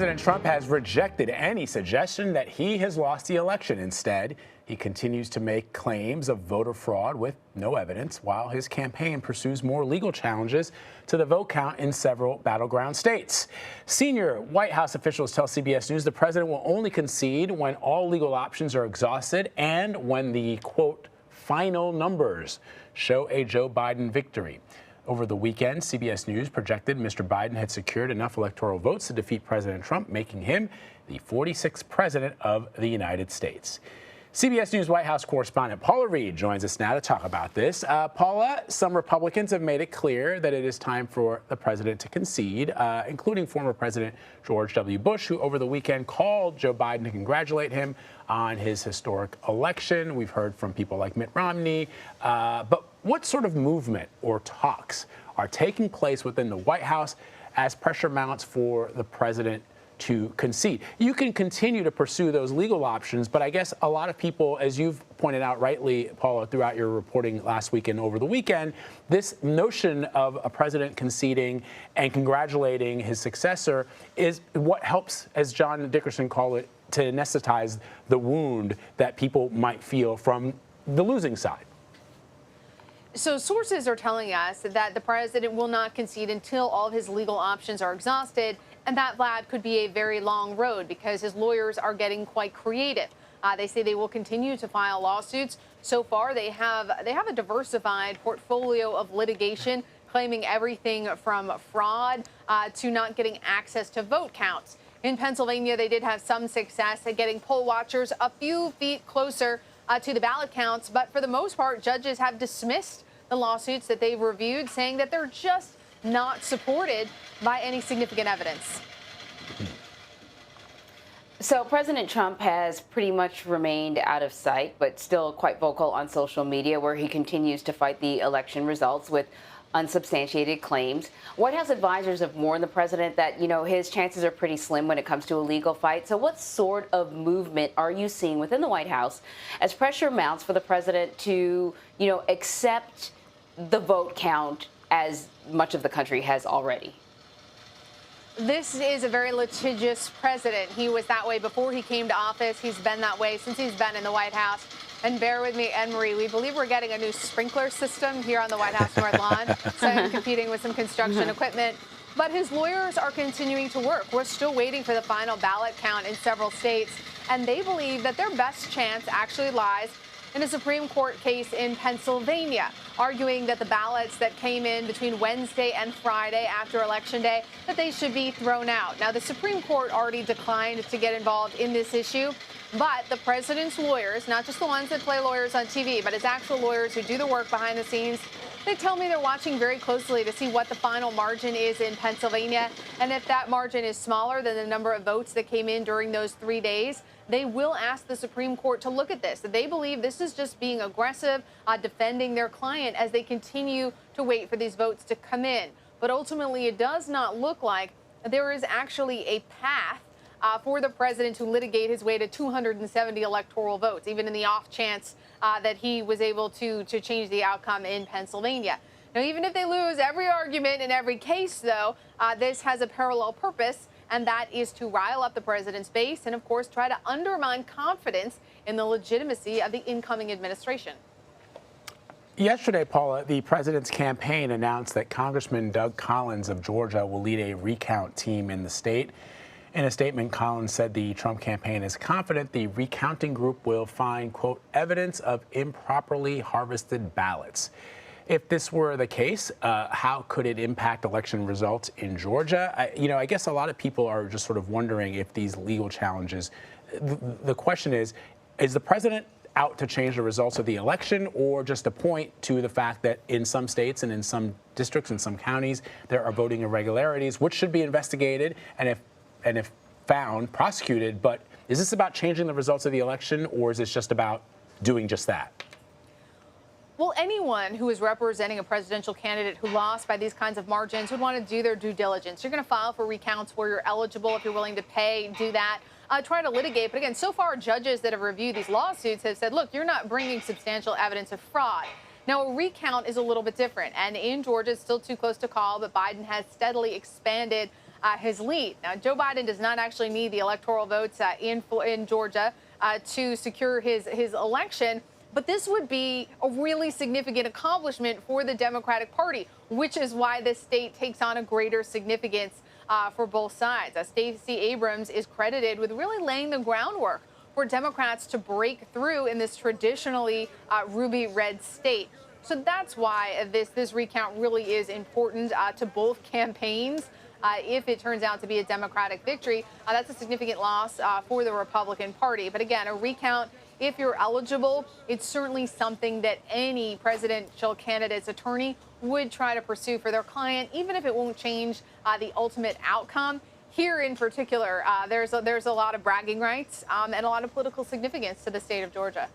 President Trump has rejected any suggestion that he has lost the election. Instead, he continues to make claims of voter fraud with no evidence, while his campaign pursues more legal challenges to the vote count in several battleground states. Senior White House officials tell CBS News the president will only concede when all legal options are exhausted and when the, quote, final numbers show a Joe Biden victory. Over the weekend, CBS News projected Mr. Biden had secured enough electoral votes to defeat President Trump, making him the 46th president of the United States. CBS News White House correspondent Paula Reid joins us now to talk about this. Paula, some Republicans have made it clear that it is time for the president to concede, including former President George W. Bush, who over the weekend called Joe Biden to congratulate him on his historic election. We've heard from people like Mitt Romney. But what sort of movement or talks are taking place within the White House as pressure mounts for the president to concede? You can continue to pursue those legal options, but I guess a lot of people, as you've pointed out rightly, Paula, throughout your reporting last week and over the weekend, this notion of a president conceding and congratulating his successor is what helps, as John Dickerson called it, to anesthetize the wound that people might feel from the losing side. So sources are telling us that the president will not concede until all of his legal options are exhausted. And that, Vlad, could be a very long road because his lawyers are getting quite creative. They say they will continue to file lawsuits. So far, they have a diversified portfolio of litigation, claiming everything from fraud to not getting access to vote counts. In Pennsylvania, they did have some success at getting poll watchers a few feet closer to the ballot counts. But for the most part, judges have dismissed the lawsuits that they've reviewed, saying that they're just not supported by any significant evidence. So President Trump has pretty much remained out of sight, but still quite vocal on social media, where he continues to fight the election results with unsubstantiated claims. White House advisors have warned the president that, his chances are pretty slim when it comes to a legal fight. So what sort of movement are you seeing within the White House as pressure mounts for the president to, accept the vote count as much of the country has already? This is a very litigious president. He was that way before he came to office. He's been that way since he's been in the White House. And bear with me, Anne-Marie, we believe we're getting a new sprinkler system here on the White House North Lawn, so I'm competing with some construction equipment. But his lawyers are continuing to work. We're still waiting for the final ballot count in several states, and they believe that their best chance actually lies in a Supreme Court case in Pennsylvania, arguing that the ballots that came in between Wednesday and Friday after Election Day, that they should be thrown out. Now, the Supreme Court already declined to get involved in this issue, but the president's lawyers, not just the ones that play lawyers on TV, but his actual lawyers who do the work behind the scenes, they tell me they're watching very closely to see what the final margin is in Pennsylvania. And if that margin is smaller than the number of votes that came in during those 3 days, they will ask the Supreme Court to look at this. They believe this is just being aggressive, defending their client as they continue to wait for these votes to come in. But ultimately, it does not look like there is actually a path for the president to litigate his way to 270 electoral votes, even in the off chance that he was able to change the outcome in Pennsylvania. Now, even if they lose every argument in every case, though, this has a parallel purpose, and that is to rile up the president's base and, of course, try to undermine confidence in the legitimacy of the incoming administration. Yesterday, Paula, the president's campaign announced that Congressman Doug Collins of Georgia will lead a recount team in the state. In a statement, Collins said the Trump campaign is confident the recounting group will find, quote, evidence of improperly harvested ballots. If this were the case, how could it impact election results in Georgia? I guess a lot of people are just sort of wondering if these legal challenges, the question is the president out to change the results of the election, or just to point to the fact that in some states and in some districts and some counties, there are voting irregularities, which should be investigated and if found, prosecuted. But is this about changing the results of the election, or is this just about doing just that? Well, anyone who is representing a presidential candidate who lost by these kinds of margins would want to do their due diligence. You're going to file for recounts where you're eligible. If you're willing to pay, do that. Try to litigate. But again, so far, judges that have reviewed these lawsuits have said, look, you're not bringing substantial evidence of fraud. Now, a recount is a little bit different. And in Georgia, it's still too close to call, but Biden has steadily expanded his lead. Now, Joe Biden does not actually need the electoral votes in Georgia to secure his election. But this would be a really significant accomplishment for the Democratic Party, which is why this state takes on a greater significance for both sides. Stacey Abrams is credited with really laying the groundwork for Democrats to break through in this traditionally ruby red state. So that's why this recount really is important to both campaigns. If it turns out to be a Democratic victory, that's a significant loss for the Republican Party. But again, a recount, if you're eligible, it's certainly something that any presidential candidate's attorney would try to pursue for their client, even if it won't change the ultimate outcome. Here in particular, there's a lot of bragging rights and a lot of political significance to the state of Georgia.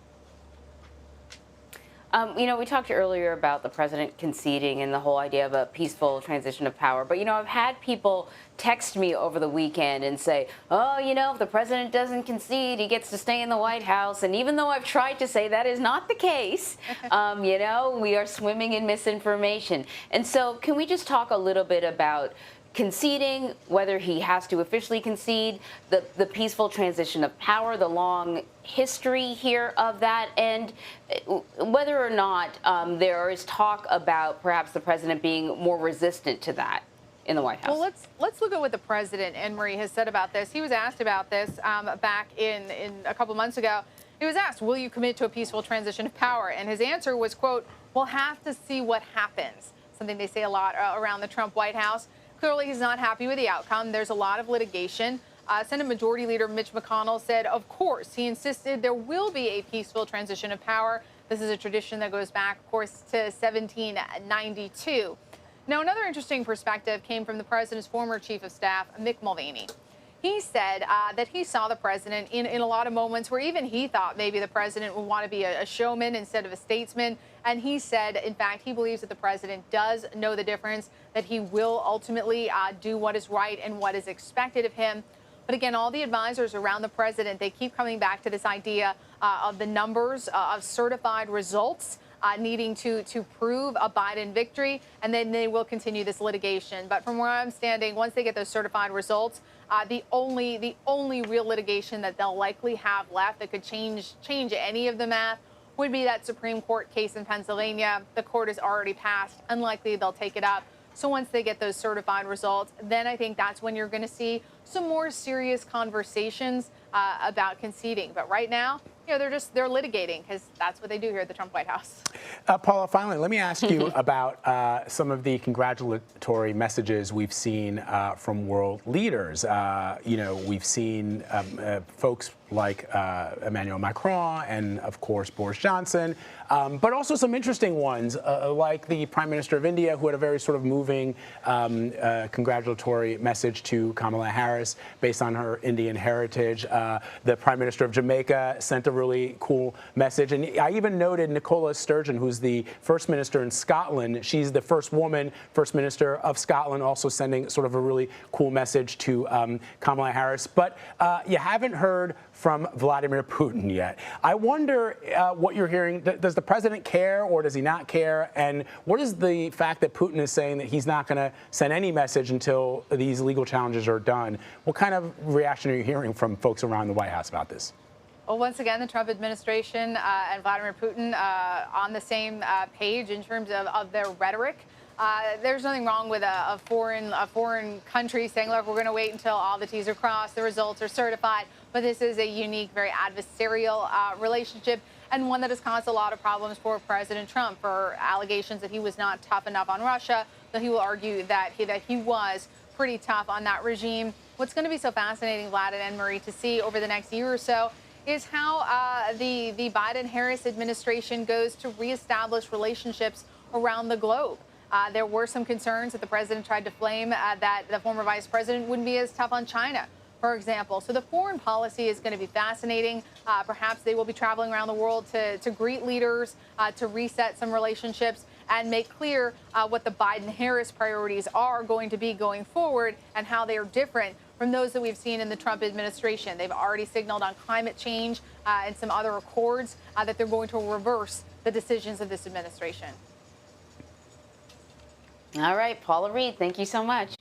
We talked earlier about the president conceding and the whole idea of a peaceful transition of power. But, I've had people text me over the weekend and say, oh, if the president doesn't concede, he gets to stay in the White House. And even though I've tried to say that is not the case, we are swimming in misinformation. And so can we just talk a little bit about conceding, whether he has to officially concede, the peaceful transition of power, the long history here of that, and whether or not there is talk about perhaps the president being more resistant to that in the White House? Well, let's look at what the president, Anne-Marie, has said about this. He was asked about this back in a couple months ago. He was asked, will you commit to a peaceful transition of power? And his answer was, quote, we'll have to see what happens. Something they say a lot around the Trump White House. Clearly, he's not happy with the outcome. There's a lot of litigation. Senate Majority Leader Mitch McConnell said, of course, he insisted there will be a peaceful transition of power. This is a tradition that goes back, of course, to 1792. Now, another interesting perspective came from the president's former chief of staff, Mick Mulvaney. He said that he saw the president in a lot of moments where even he thought maybe the president would want to be a showman instead of a statesman. And he said, in fact, he believes that the president does know the difference, that he will ultimately do what is right and what is expected of him. But again, all the advisors around the president, they keep coming back to this idea of the numbers of certified results needing to prove a Biden victory, and then they will continue this litigation. But from where I'm standing, once they get those certified results, the only real litigation that they'll likely have left that could change any of the math would be that Supreme Court case in Pennsylvania. The court has already passed. Unlikely they'll take it up. So once they get those certified results, then I think that's when you're going to see some more serious conversations about conceding. But right now, they're litigating because that's what they do here at the Trump White House. Paula, finally, let me ask you about some of the congratulatory messages we've seen from world leaders. We've seen folks like Emmanuel Macron and, of course, Boris Johnson, but also some interesting ones like the Prime Minister of India, who had a very sort of moving congratulatory message to Kamala Harris based on her Indian heritage. The Prime Minister of Jamaica sent a really cool message. And I even noted Nicola Sturgeon, who's the First Minister in Scotland. She's the first woman First Minister of Scotland, also sending sort of a really cool message to Kamala Harris. But you haven't heard from Vladimir Putin yet. I wonder what you're hearing. Does the president care or does he not care? And what is the fact that Putin is saying that he's not going to send any message until these legal challenges are done? What kind of reaction are you hearing from folks around the White House about this? Well, once again, the Trump administration and Vladimir Putin on the same page in terms of their rhetoric. There's nothing wrong with a foreign country saying, look, we're going to wait until all the T's are crossed, the results are certified. But this is a unique, very adversarial relationship, and one that has caused a lot of problems for President Trump for allegations that he was not tough enough on Russia, that he will argue that he was pretty tough on that regime. What's going to be so fascinating, Vlad and Anne-Marie, to see over the next year or so is how the Biden-Harris administration goes to reestablish relationships around the globe. There were some concerns that the president tried to flame that the former vice president wouldn't be as tough on China, for example. So the foreign policy is going to be fascinating. Perhaps they will be traveling around the world to greet leaders, to reset some relationships, and make clear what the Biden-Harris priorities are going to be going forward and how they are different from those that we've seen in the Trump administration. They've already signaled on climate change and some other accords that they're going to reverse the decisions of this administration. All right, Paula Reid, thank you so much.